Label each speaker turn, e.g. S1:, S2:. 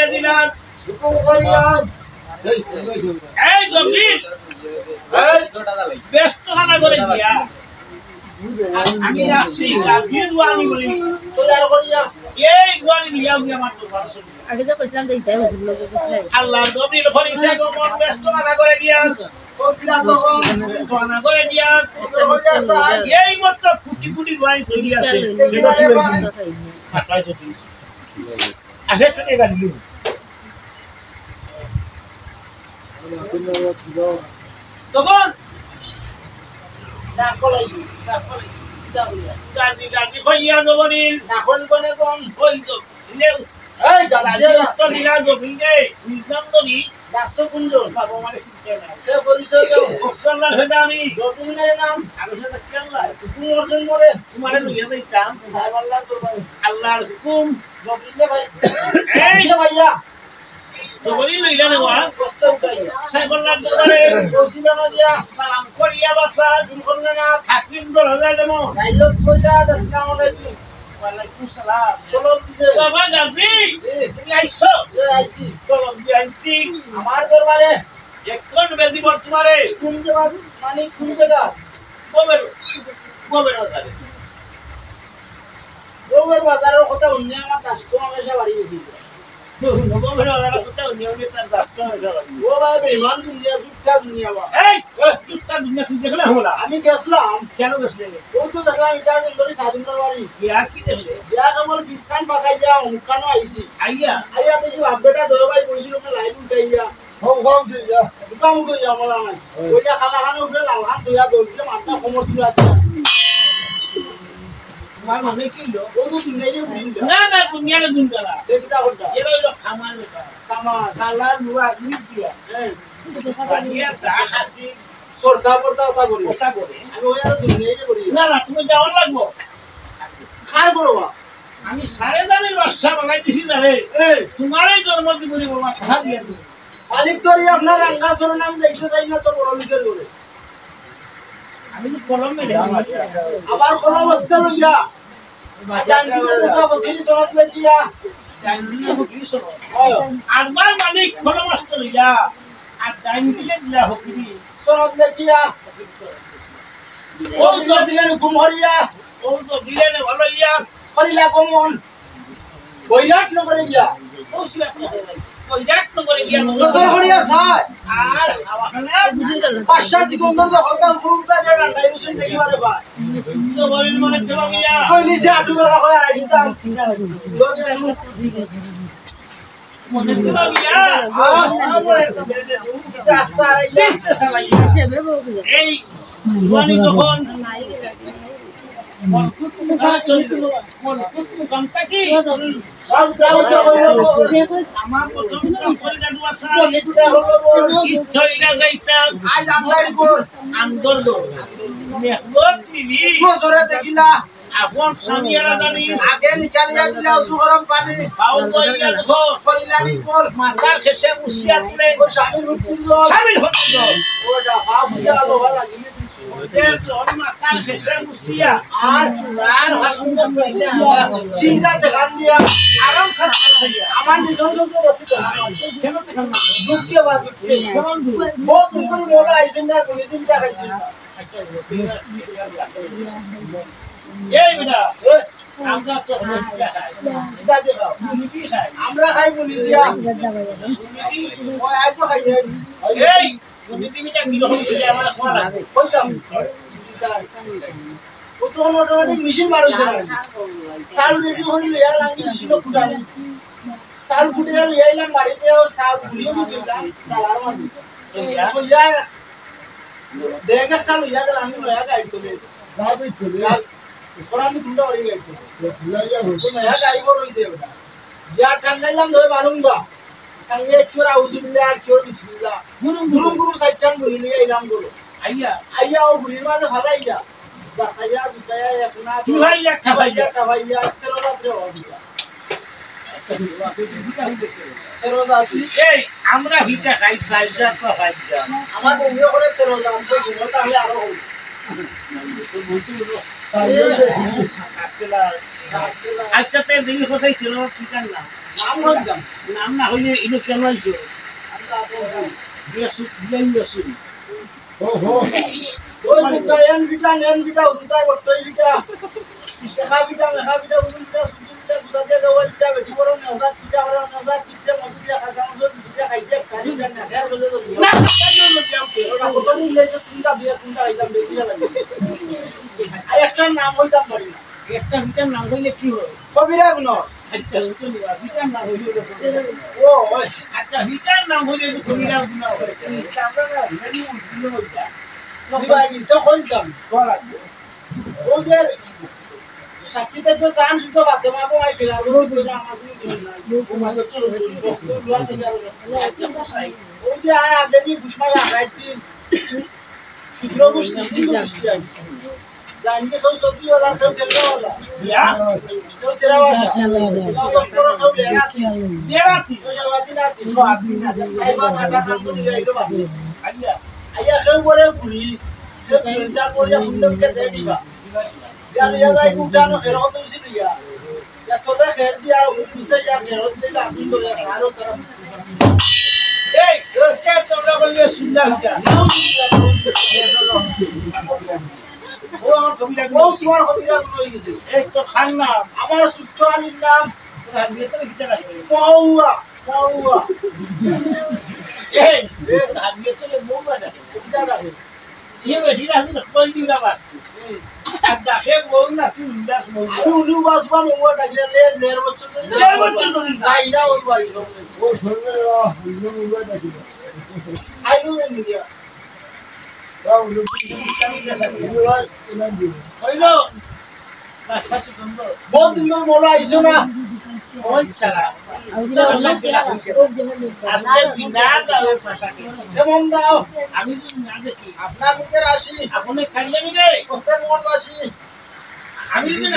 S1: করিয়া দিলাম
S2: হুকুম করিয়া
S1: এই জমির ব্যস্ত খানা করে দিয়া আমি রাখছি গাভীর আমি বলি তোলে আর করিয়া এই গোয়ালি নিয়া গিয়া মাত্র 1200
S3: আগে যে কইছিলাম যে ইতাই হুজুর লোকে কইছিলাম
S1: আল্লাহ জমির খরিসা গো মন ব্যস্ত খানা করে দিয়া কইছিলা তখন খানা করে দিয়া করিয়া স্যার এই মাত্র কুটি কুটি গোয়ালি তৈরি আছে এটা কি হইছে কাটাই যদি আগে তো এগা দিলু তখন ডাকলাইছি গাড়ি কইয়া জবরিল এখন কোনে কোন কই তো নেও এই গাড়ি তো নিলা জবিল দে নিজাম দনি 100 কুঞ্জন বাবা মানে সিস্টেম না সে পরিচয় দাও ওখানে হেডা আমি জবিলের নাম আমি সেটা কেমলা তুমি অর্জন করে তোমারে লইয়া যাইতাম সাহেব আল্লাহ তো আল্লাহর হুকুম জবিলে ভাই এই ভাইয়া জবরিল লইলা নেওয়া কষ্ট উঠাইয়া সাহেব আল্লাহর দরবারে কইছিলাম দিয়া সালাম করিয়া বাসা শুরু করলে না হাকিম 10000 দেবো ডাইলগ কইলা আসসালামু আলাইকুম ওয়ালাইকুম সালাম তলব দিছে বাবা গাজী তুমি আইছো আইছি তলব দিয়াছি আমার দরবারে এক কোন বেদি বর্তমানে কোন জায়গা মানে কোন জায়গা গোবের বাজারে গোবের বাজারের কথা অন্য আমার দাসটো আমাশা বাড়ি গেছিল গোবের বাজারের কথা অন্য তার দাসটো আমাশা বাড়ি ও ভাই বেঈমান দুনিয়া জুটটা দুনিয়া বা এই জুটটা দুনিয়া তুই দেখলে হলো আমি গেছলাম কেন গেছলে ও তো গেছলাম এটা ধরে সাধুনার বাড়ি বিয়া কি দেখলে বিয়া কেমন ফিসকান পাকাই যা মুখানো আইছি আইয়া দেখি বাপ বেটা দয় ভাই বইছিল না লাইন উঠাইয়া হম হম দিয়া দুকাম কইয়া আমলা নাই কইয়া খানা খানা উঠে লালহান দয়া দইলে মাথা কোমর তুলা তোমার মনে কি লো ও তো দুনিয়ায় বুঝিনা না না দুনিয়ায় দুনকালা দেখতা হটা এরা হলো খামার বেটা সামা সালার লুয়া দিয়া বানিয়া দা হাসি সরদা পড়তা ওটা করি আমি ওই আর দুনিয়ায় করি না না তুমি যাওয়ার লাগবো কার করবা আমি সারে জানের বাদশা বানাই দিছি জানে এই তোমারই জন্মদিন করি বাবা কথা দিয়া তুমি মালিক করি আপনার রাঙ্গা সরো নাম যাইতে চাই না তো বড় লিখে করে আমি তো কলমে রে আবার কলম বস্তা লইয়া ডাঙ্গিতে দুটো বকরি সরত লইয়া ডাঙ্গিতে বকরি সরত আরবার মালিক কলম বস্তা লইয়া আর ডাঙ্গিতে দিলা বকরি সরত লইয়া ও তো দিলেন হুকুম হরিয়া ও তো দিলেন ভালো ইয়া করিলা কমন বৈরাট নগরে গিয়া ও সিলা বৈরাট নগরে গিয়া নজর করিয়া ছায় আর আওয়াখানা পাঁচটা সিকন্দর যখন তাম ফুলটা যে রান্দাই রসুন দেখিবারে পায় তো বলিন মনে চলো গিয়া কইলি যে আটু বেলা কই আর আইতাম মনে চলো গিয়া রাস্তা আর লিস্ট চালাইয়া এই ওয়ানি যখন আমার প্রথম করে জাদু আসা এটা হলো ইচ্ছা এটা যাইতা আজ আমরাই কর আন্দর দো মেহনত মিলি নজরে দেখিলা আপন সামিয়ারা জানি আগে নিকালিয়া দিলা উজু গরম পানি পাও দইয়া দেখো কলিলানি কল মাথার খেসে মুসিয়া তুলে ও শামিল হতো ওটা হাফিয়া লোহা লাগিয়েছে এর জন মাথার খেসে মুসিয়া আর চুলার হাসুন্দ কইছে চিন্তা দেখান দিয়া আরাম সাথে আমার নিজের জন্য বসে তো কেন দেখান না দুঃখে বা দুঃখে বন্ধু বহুত দুঃখ মোরা আইছেন না কোন দিন টাকাইছেন এই বেটা আমরা তো আমরা খাই বলি দিয়া ওই আইছো খাই এই বুনিটি মিটা কি রকম দিলে আমরা খাওয়া লাগে কইতাম ও তো অটোমেটিক মেশিন মারছে না সাল রেডি হইলে এর লাগি মেশিন ফুটানি সাল ফুটিয়া লইলাম বাড়িতে ও সাল গুলিও দিলাম তালার মাঝে তো ইয়া দেখটা লইয়া গেল আমি লইয়া গাড়ি তোলে গাড়ি চলে কোরআন চিন্তা করি গাইতো ফুলাইয়া হতো না ya গাইবো রইছে ওটা যা টাঙ্গাইলাম ধরে বালুমবা টাঙ্গে কিরা আউযুবিল্লাহ আর কিরা বিসমিল্লাহ গুরুম সাইটান বলি নিয়ে আইলাম বলো আইয়া ও গুলির মাঝে ফালাইয়া জাকাইয়া জুতায়া একনা চুলাইয়া খাবাইয়া তেরো রাত্রে হইয়া আচ্ছা এই আমরা হিটা খাই সাইজা তো খাইয়া আমার বন্ধু করে তেরো দাম তো শুনতা আমি আরো হই আচ্ছা তে দিন কোথায় ছিল ঠিকানা নাম হইলাম নাম না হইলে ইনো কেন আইছো ওই দুটা এন বিটা উঠা করতেই বিটা দেখা বিটা উঠুন বিটা সুজি বিটা গুজাতে দেওয়া বিটা বেটি বড় নজা বিটা বড় নজা বিটা মজুরিয়া খাসা মজুর বিটা খাইতে কারি না খেয়াল বলে তো না ওটা কত দিন লেছে কোনটা দুয়া কোনটা আইতাম বেটিয়া লাগে আর একটা নাম হইতাম পারি না একটা বিটার নাম হইলে কি হয় কবিরা গুণ আচ্ছা তো বিটার নাম হইলে ও আচ্ছা বিটার নাম হইলে কবিরা গুণ হয় এটা আমরা না ভিন্ন ভিন্ন হইতা দিবাই তো কইতাম বলা ও যে সাকিতে তো সান সুতো বাতে মাগো আই ফেলা ও তো আমার কোনো না ও মাগো চলো দুয়াতে যাও ও যে আর আগে দি ফুসমা লাগাইতি শুক্র গোষ্ঠী হিন্দু গোষ্ঠী জানকে তো সত্যি ওলা তো দেওয়া ইয়া তো তেরা বাসা তো তো দেরাতি তো সবাতি নাতি সবাতি না সাইবা সাটা কাম তো দিইলো বাকি আইয়া কেউ বলে ঘুরি কেউ চার পড়িয়া সুন্দরকে দেখিবা ইয়া যাই উঠানো ফেরত দিছি দিয়া এতটা খের দিয়া পিছে যা ফেরত দিলে আপনি বলে আরো তরফ এই কে তোমরা বললে সুন্দর হইয়া ও আমার কবিরা ও তোমার কবিরা হয়ে গেছে এক তো খান নাম আমার সুচ্চ আলীর নাম তোরা ভিতরে ভিতরে রাখবে পাউয়া এই সে ভিতরে মোবা না কবিরা রাখবে ये बैठी रहा है कोई नहीं लगा अब दाखे बोल ना तू इंदास बोल अरे उन्हीं बस बन वो डगले ले लेर बच्चों तो नहीं ना और वाली वो सुन ले उन्हीं वो डगले आई नो ये नहीं दिया वाह उन्हीं कमी कैसा किया कोई लो बस सच बंदो बहुत दिन में बोला इसे ना और चला আজকে বিনা দাও ভাষাকে কেমন দাও আমি যদি না দেখি আপনার মুখের আসি আপনি খাইলে রে কষ্ট মন বাসি আমি যদি